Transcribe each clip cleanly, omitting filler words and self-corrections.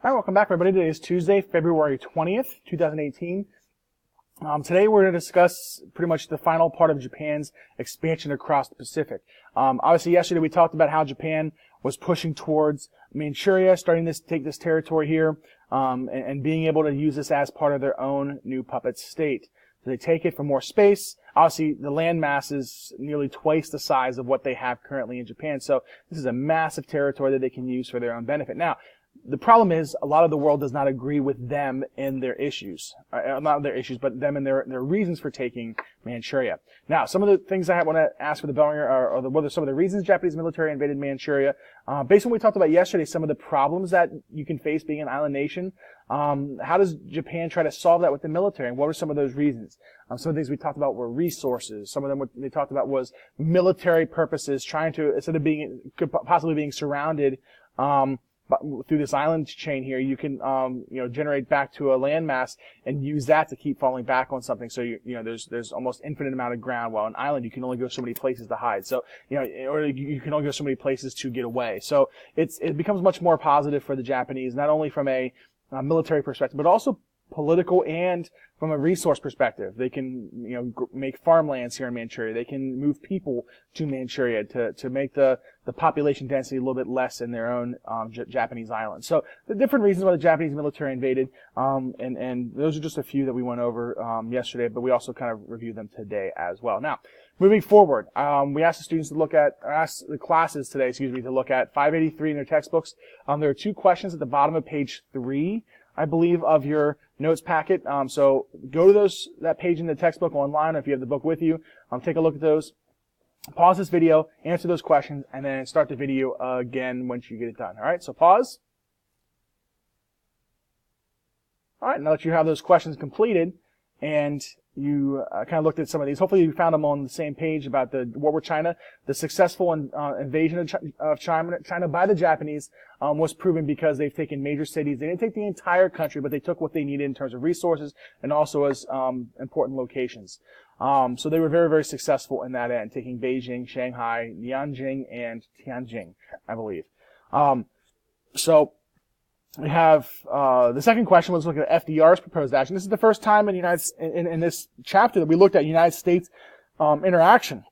All right, welcome back, everybody. Today is Tuesday, February 20th, 2018. Today we're going to discuss pretty much the final part of Japan's expansion across the Pacific. Obviously, yesterday we talked about how Japan was pushing towards Manchuria, starting to take this territory here, and being able to use this as part of their own new puppet state. So they take it for more space. Obviously, the land mass is nearly twice the size of what they have currently in Japan. So this is a massive territory that they can use for their own benefit. Now, the problem is a lot of the world does not agree with them in their issues. Not their issues, but them and their reasons for taking Manchuria. Now, some of the things I want to ask for the bell ringer are what are some of the reasons the Japanese military invaded Manchuria. Based on what we talked about yesterday, some of the problems that you can face being an island nation. How does Japan try to solve that with the military, and what are some of those reasons? Some of the things we talked about were resources. Some of them they talked about was military purposes, trying to, instead of possibly being surrounded, through this island chain here, you can, generate back to a landmass and use that to keep falling back on something. So there's almost infinite amount of ground. While an island, you can only go so many places to hide. So, or you can only go so many places to get away. So it becomes much more positive for the Japanese, not only from a military perspective, but also political and from a resource perspective. They can, make farmlands here in Manchuria. They can move people to Manchuria to make the population density a little bit less in their own Japanese islands. So the different reasons why the Japanese military invaded, and those are just a few that we went over yesterday, but we also kind of reviewed them today as well. Now, moving forward, we asked the students asked the classes today, to look at 583 in their textbooks. There are two questions at the bottom of page 3, I believe, of your notes packet. So go to that page in the textbook online, or if you have the book with you, take a look at those. Pause this video, answer those questions, and then start the video again once you get it done. All right, so pause. All right, now that you have those questions completed, and you kind of looked at some of these, hopefully you found them on the same page about the War with China. The successful invasion of China by the Japanese was proven because they've taken major cities. They didn't take the entire country, but they took what they needed in terms of resources and also as important locations. So they were very, very successful in that end, taking Beijing, Shanghai, Nanjing, and Tianjin, I believe. So we have the second question was looking at FDR's proposed action. This is the first time in this chapter that we looked at United States interaction.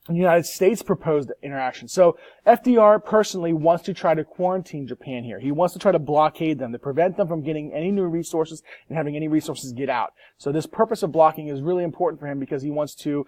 United States proposed interaction. So FDR personally wants to try to quarantine Japan here. He wants to try to blockade them, to prevent them from getting any new resources and having any resources get out. So this purpose of blocking is really important for him because he wants to,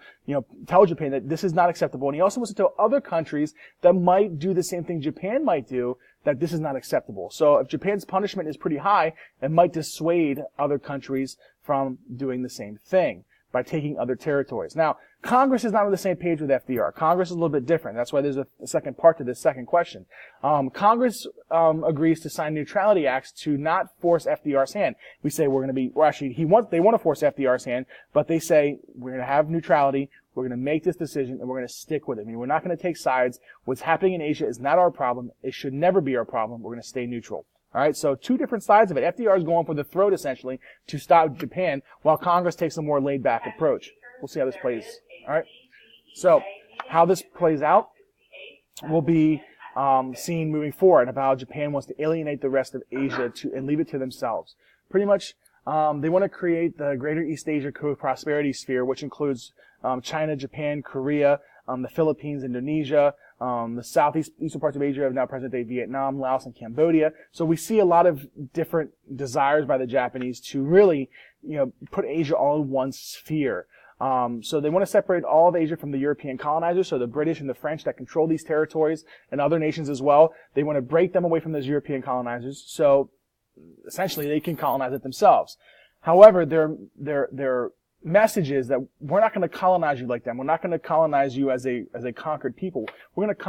tell Japan that this is not acceptable. And he also wants to tell other countries that might do the same thing Japan might do, that this is not acceptable. So if Japan's punishment is pretty high, it might dissuade other countries from doing the same thing by taking other territories. Now, Congress is not on the same page with FDR. Congress is a little bit different. That's why there's a second part to this second question. Congress agrees to sign neutrality acts to not force FDR's hand. We say they want to force FDR's hand, but they say we're going to have neutrality. We're going to make this decision, and we're going to stick with it. We're not going to take sides. What's happening in Asia is not our problem. It should never be our problem. We're going to stay neutral. All right, so two different sides of it. FDR is going for the throat, essentially, to stop Japan, while Congress takes a more laid-back approach. We'll see how this plays. All right, so how this plays out will be seen moving forward about how Japan wants to alienate the rest of Asia and leave it to themselves. Pretty much, they want to create the Greater East Asia Co-Prosperity Sphere, which includes China, Japan, Korea, the Philippines, Indonesia, the southeastern parts of Asia of now present-day Vietnam, Laos, and Cambodia. So we see a lot of different desires by the Japanese to really, put Asia all in one sphere. So they want to separate all of Asia from the European colonizers, so the British and the French that control these territories and other nations as well. They want to break them away from those European colonizers, so essentially they can colonize it themselves. However, their message is that we're not going to colonize you like them. We're not going to colonize you as a conquered people. We're going to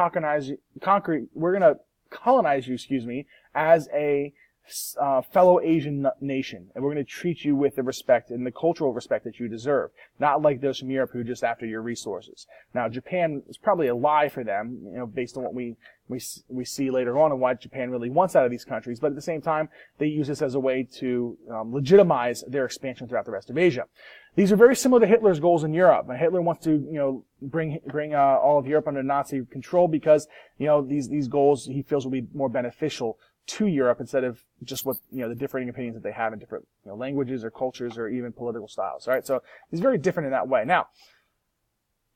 colonize you, as a fellow Asian nation, and we're going to treat you with the respect and the cultural respect that you deserve, not like those from Europe who are just after your resources. Now, Japan is probably a lie for them, based on what we see later on and what Japan really wants out of these countries, but at the same time, they use this as a way to legitimize their expansion throughout the rest of Asia. These are very similar to Hitler's goals in Europe. Hitler wants to, bring all of Europe under Nazi control because, these goals he feels will be more beneficial to Europe instead of just what, the differing opinions that they have in different, languages or cultures or even political styles. All right. So it's very different in that way. Now,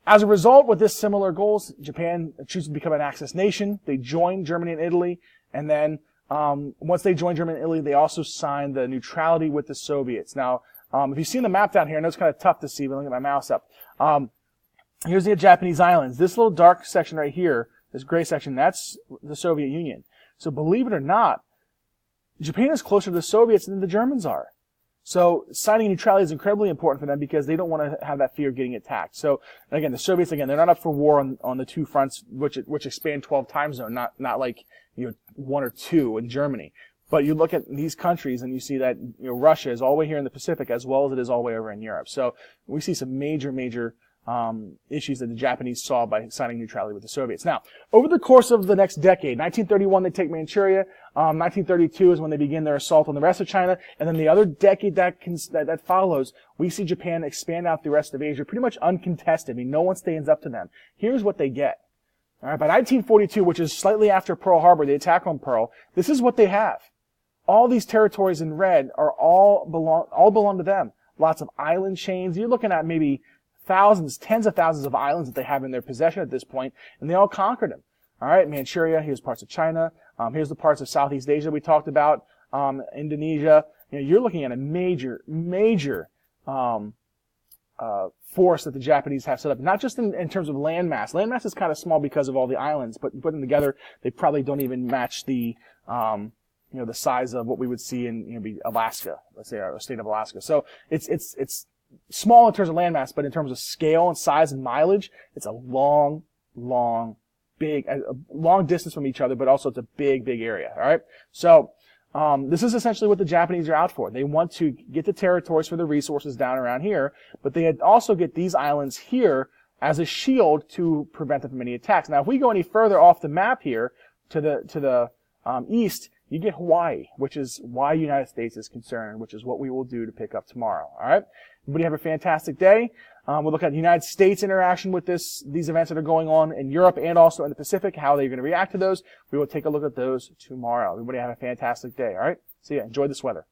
as a result, with this similar goals, Japan chooses to become an Axis nation. They join Germany and Italy, and then once they join Germany and Italy, they also signed the neutrality with the Soviets. Now, if you've seen the map down here, I know it's kind of tough to see, but let me get my mouse up. Here's the Japanese islands. This little dark section right here, this gray section, that's the Soviet Union. So believe it or not, Japan is closer to the Soviets than the Germans are. So signing neutrality is incredibly important for them because they don't want to have that fear of getting attacked. So again, the Soviets, they're not up for war on the two fronts, which expand 12 time zone, not like, one or two in Germany. But you look at these countries and you see that, Russia is all the way here in the Pacific as well as it is all the way over in Europe. So we see some major issues that the Japanese saw by signing neutrality with the Soviets. Now, over the course of the next decade, 1931 they take Manchuria, 1932 is when they begin their assault on the rest of China, and then the other decade that follows, we see Japan expand out the rest of Asia pretty much uncontested. I mean, no one stands up to them. Here's what they get. All right, by 1942, which is slightly after Pearl Harbor, the attack on Pearl, this is what they have. All these territories in red are all belong to them. Lots of island chains. You're looking at maybe thousands, tens of thousands of islands that they have in their possession at this point, and they all conquered them. All right, Manchuria, here's parts of China, here's the parts of Southeast Asia we talked about, Indonesia. You're looking at a major force that the Japanese have set up, not just in terms of landmass. Landmass is kind of small because of all the islands, but put them together, they probably don't even match the the size of what we would see in Alaska, let's say, our state of Alaska. So it's small in terms of landmass, but in terms of scale and size and mileage, it's a long distance from each other, but also it's a big area. All right. So, this is essentially what the Japanese are out for. They want to get the territories for the resources down around here, but they also get these islands here as a shield to prevent them from any attacks. Now, if we go any further off the map here to the east, you get Hawaii, which is why the United States is concerned, which is what we will do to pick up tomorrow. All right. Everybody have a fantastic day. We'll look at the United States interaction with these events that are going on in Europe and also in the Pacific, how they're going to react to those. We will take a look at those tomorrow. Everybody have a fantastic day. All right. See ya. Enjoy this weather.